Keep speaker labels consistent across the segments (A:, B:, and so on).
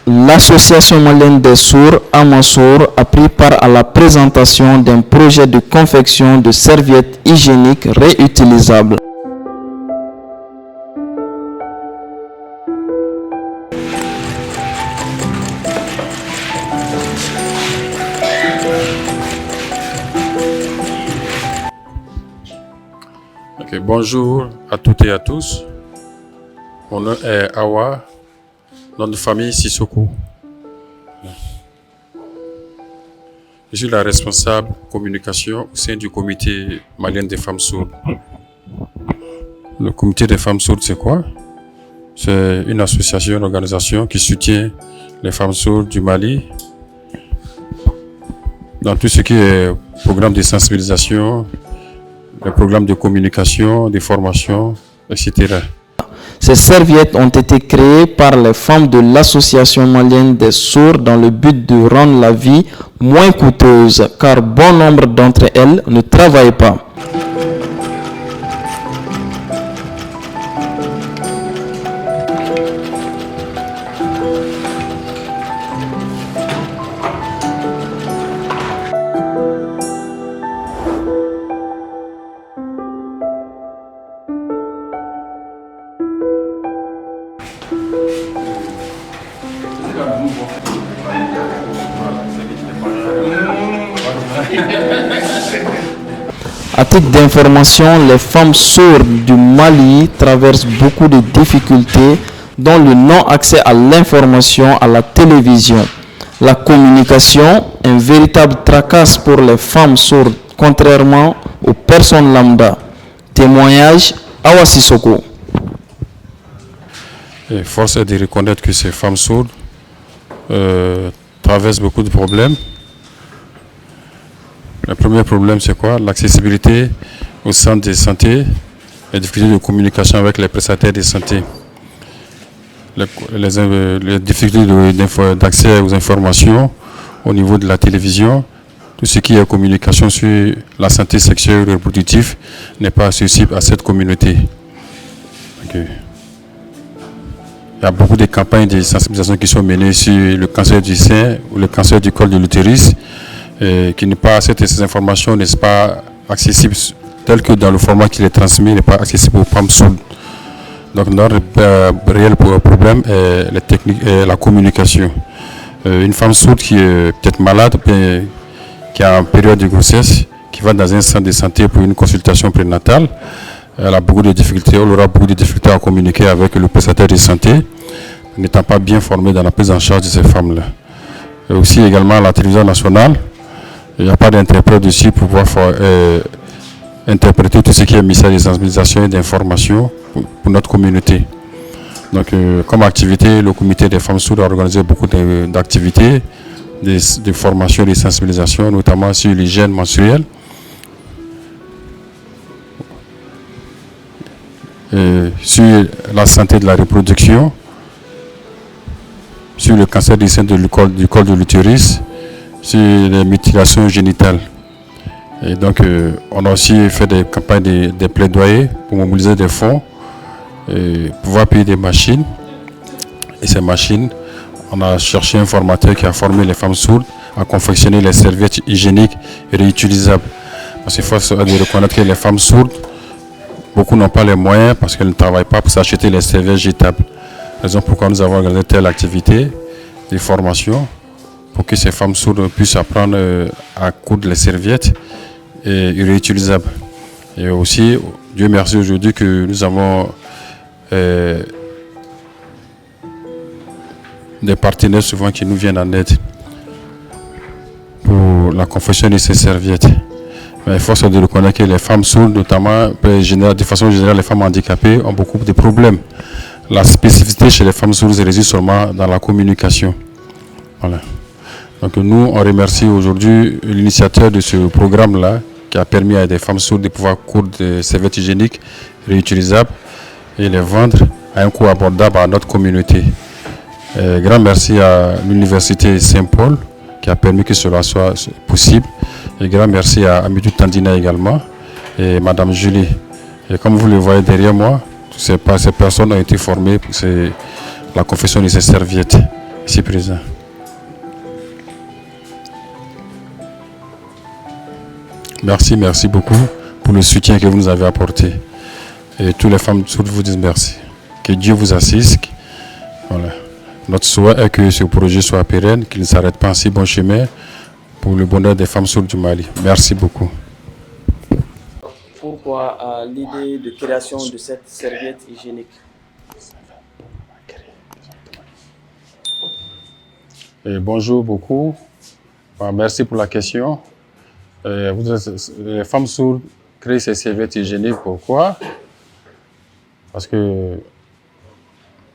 A: L'Association malienne des sourds, Amansour, a pris part à la présentation d'un projet de confection de serviettes hygiéniques réutilisables.
B: Bonjour à toutes et à tous. Mon nom est Awa, nom de famille Sissoko. Je suis la responsable communication au sein du comité malien des femmes sourdes. Le comité des femmes sourdes, c'est quoi? C'est une association, une organisation qui soutient les femmes sourdes du Mali dans tout ce qui est programme de sensibilisation, les programmes de communication, de formation, etc.
A: Ces serviettes ont été créées par les femmes de l'Association malienne des sourds dans le but de rendre la vie moins coûteuse, car bon nombre d'entre elles ne travaillent pas. À titre d'information, les femmes sourdes du Mali traversent beaucoup de difficultés, dont le non-accès à l'information à la télévision. La communication, un véritable tracas pour les femmes sourdes, contrairement aux personnes lambda. Témoignage, Awa Sissoko.
B: Et force est de reconnaître que ces femmes sourdes traversent beaucoup de problèmes. Le premier problème, c'est quoi? L'accessibilité au centre de santé, les difficultés de communication avec les prestataires de santé, les difficultés d'accès aux informations au niveau de la télévision. Tout ce qui est communication sur la santé sexuelle et reproductive n'est pas accessible à cette communauté. Okay. Il y a beaucoup de campagnes de sensibilisation qui sont menées sur le cancer du sein ou le cancer du col de l'utérus. Qui n'est pas, ces informations n'est pas accessible tel que dans le format qui est transmis, n'est pas accessible aux femmes sourdes. Donc notre réel problème est les techniques et la communication. Une femme sourde qui est peut-être malade, bien, qui est en période de grossesse, qui va dans un centre de santé pour une consultation prénatale, elle a beaucoup de difficultés, elle aura beaucoup de difficultés à communiquer avec le prestataire de santé, n'étant pas bien formée dans la prise en charge de ces femmes-là. Et aussi également à la télévision nationale, il n'y a pas d'interprète dessus pour pouvoir interpréter tout ce qui est message de sensibilisation et d'information pour notre communauté. Donc, comme activité, le comité des femmes sourdes a organisé beaucoup d'activités, de formation et de sensibilisation, notamment sur l'hygiène menstruelle, sur la santé de la reproduction, sur le cancer du sein du col de l'utérus, sur les mutilations génitales. Et donc, on a aussi fait des campagnes de plaidoyer pour mobiliser des fonds, et pouvoir payer des machines. Et ces machines, on a cherché un formateur qui a formé les femmes sourdes à confectionner les serviettes hygiéniques réutilisables. Parce qu'il faut reconnaître que les femmes sourdes, beaucoup n'ont pas les moyens parce qu'elles ne travaillent pas pour s'acheter les serviettes jetables. Raison pourquoi nous avons organisé telle activité de formation pour que ces femmes sourdes puissent apprendre à coudre les serviettes et réutilisables. Et aussi, Dieu merci aujourd'hui que nous avons des partenaires souvent qui nous viennent en aide pour la confection de ces serviettes. Mais il faut se reconnaître que les femmes sourdes, notamment de façon générale, les femmes handicapées ont beaucoup de problèmes. La spécificité chez les femmes sourdes réside seulement dans la communication. Voilà. Donc nous, on remercie aujourd'hui l'initiateur de ce programme-là qui a permis à des femmes sourdes de pouvoir coudre des serviettes hygiéniques réutilisables et les vendre à un coût abordable à notre communauté. Grand merci à l'Université Saint-Paul qui a permis que cela soit possible. Et grand merci à Amidou Tandina également et Madame Julie. Et comme vous le voyez derrière moi, ces personnes ont été formées pour la confection de ces serviettes. Ici présent. Merci beaucoup pour le soutien que vous nous avez apporté. Et toutes les femmes sourdes vous disent merci. Que Dieu vous assiste. Voilà. Notre souhait est que ce projet soit pérenne, qu'il ne s'arrête pas en si bon chemin pour le bonheur des femmes sourdes du Mali. Merci beaucoup.
A: Pourquoi l'idée de création de cette serviette hygiénique?
B: Et bonjour beaucoup. Merci pour la question. Les femmes sourdes créent ces serviettes hygiéniques. Pourquoi? Parce que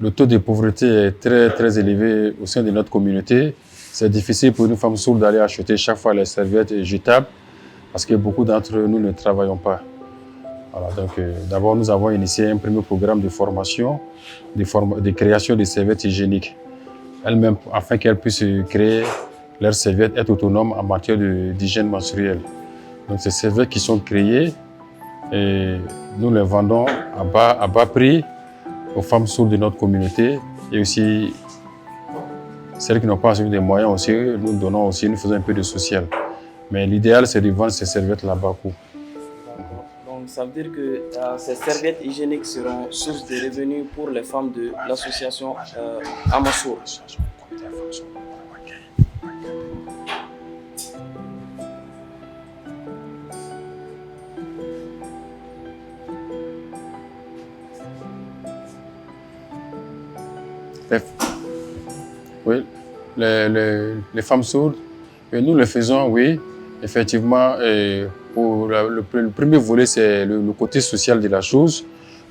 B: le taux de pauvreté est très élevé au sein de notre communauté. C'est difficile pour une femme sourde d'aller acheter chaque fois les serviettes jetables parce que beaucoup d'entre nous ne travaillons pas. Voilà, donc, d'abord, nous avons initié un premier programme de formation, de création de serviettes hygiéniques. Elles-mêmes, afin qu'elles puissent créer leurs serviettes, être autonomes en matière d'hygiène menstruelle. Donc, ces serviettes qui sont créées, et nous les vendons à bas prix aux femmes sourdes de notre communauté et aussi celles qui n'ont pas assez de moyens aussi, nous donnons aussi, nous faisons un peu de social. Mais l'idéal, c'est de vendre ces serviettes là bas coût.
A: Donc, ça veut dire que ces serviettes hygiéniques seront source de revenus pour les femmes de l'association Amasour.
B: Oui, les femmes sourdes, et nous le faisons, oui, effectivement. Pour le premier volet, c'est le côté social de la chose,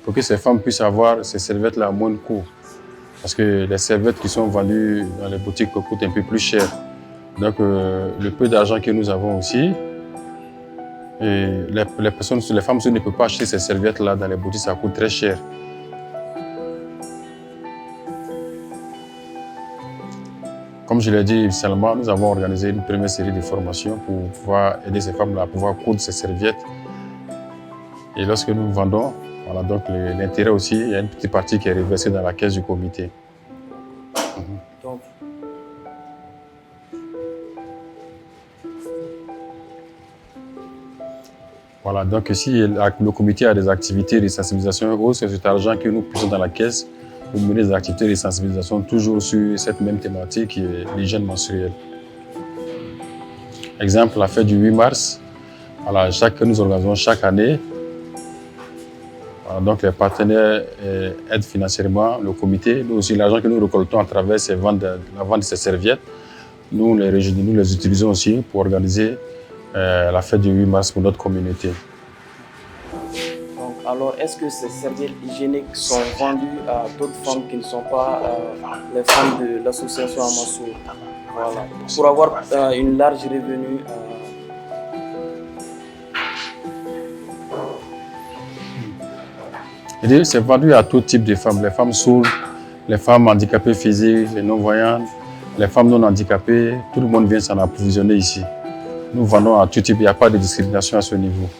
B: pour que ces femmes puissent avoir ces serviettes-là à moins de coût. Parce que les serviettes qui sont vendues dans les boutiques coûtent un peu plus cher. Donc, le peu d'argent que nous avons aussi, et les femmes sourdes ne peuvent pas acheter ces serviettes-là dans les boutiques, ça coûte très cher. Comme je l'ai dit initialement, nous avons organisé une première série de formations pour pouvoir aider ces femmes-là à pouvoir coudre ces serviettes. Et lorsque nous vendons, voilà, donc l'intérêt aussi, il y a une petite partie qui est reversée dans la caisse du comité.
A: Donc,
B: voilà, donc si le comité a des activités de sensibilisation, c'est cet argent que nous puissions dans la caisse pour mener des activités de sensibilisation toujours sur cette même thématique qui est l'hygiène menstruelle. Exemple, la fête du 8 mars, voilà, nous organisons chaque année. Voilà, donc les partenaires aident financièrement le comité. Nous aussi, l'argent que nous récoltons à travers la vente de ces serviettes, nous les utilisons aussi pour organiser la fête du 8 mars pour notre communauté.
A: Alors, est-ce que ces serviettes hygiéniques sont vendues à d'autres femmes qui ne sont pas les femmes de l'association Amasour? Voilà. Pour avoir une large revenu.
B: C'est vendu à tout type de femmes, les femmes sourdes, les femmes handicapées physiques, les non-voyantes, les femmes non handicapées, tout le monde vient s'en approvisionner ici. Nous vendons à tout type, il n'y a pas de discrimination à ce niveau.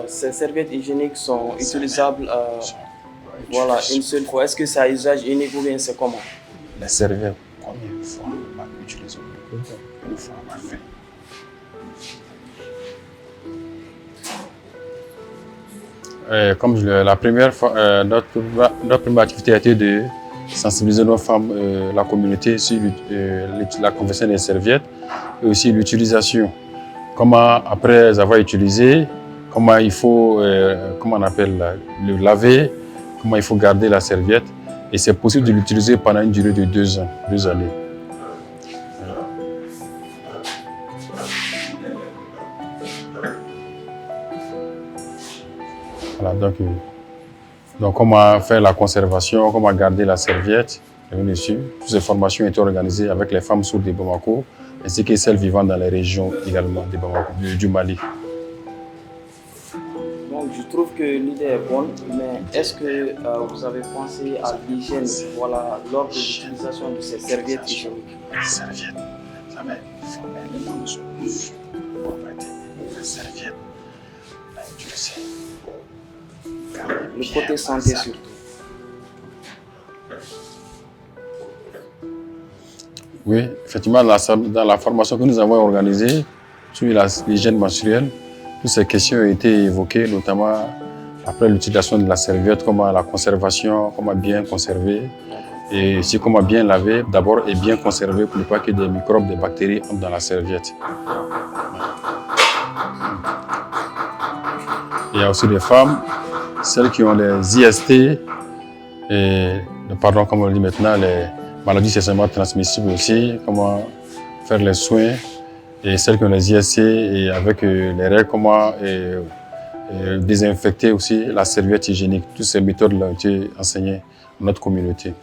A: Ces serviettes hygiéniques sont utilisables voilà, une seule fois. Est-ce que c'est à usage unique ou bien c'est comment?
B: Les serviettes, combien de fois nous utilisons? Une fois parfait. Comme la première fois, notre première activité a été de sensibiliser nos femmes, la communauté sur la conversion des serviettes et aussi l'utilisation. Comment, après les avoir utilisées, comment il faut le laver, comment il faut garder la serviette. Et c'est possible de l'utiliser pendant une durée de 2 ans, 2 années. Voilà, donc comment faire la conservation, comment garder la serviette. Toutes ces formations ont été organisées avec les femmes sourdes de Bamako, ainsi que celles vivant dans les régions également de Bamako, du Mali.
A: Donc je trouve que l'idée est bonne, mais est-ce que vous avez pensé à l'hygiène, voilà, lors de l'utilisation de ces serviettes hygiéniques?
B: Les serviettes, ça va former les femmes sourdes. Les serviettes,
A: le côté santé surtout.
B: Oui, effectivement, dans la formation que nous avons organisée sur l'hygiène menstruelle, toutes ces questions ont été évoquées, notamment après l'utilisation de la serviette, comment la conservation, comment bien conserver, et aussi comment bien laver d'abord et bien conserver pour ne pas que des microbes, des bactéries entrent dans la serviette. Il y a aussi des femmes, celles qui ont les IST, comme on le dit maintenant, les maladies sexuellement transmissibles aussi, comment faire les soins, et celles qui ont les IST et avec les règles, comment désinfecter aussi la serviette hygiénique. Toutes ces méthodes-là ont été enseignées dans notre communauté.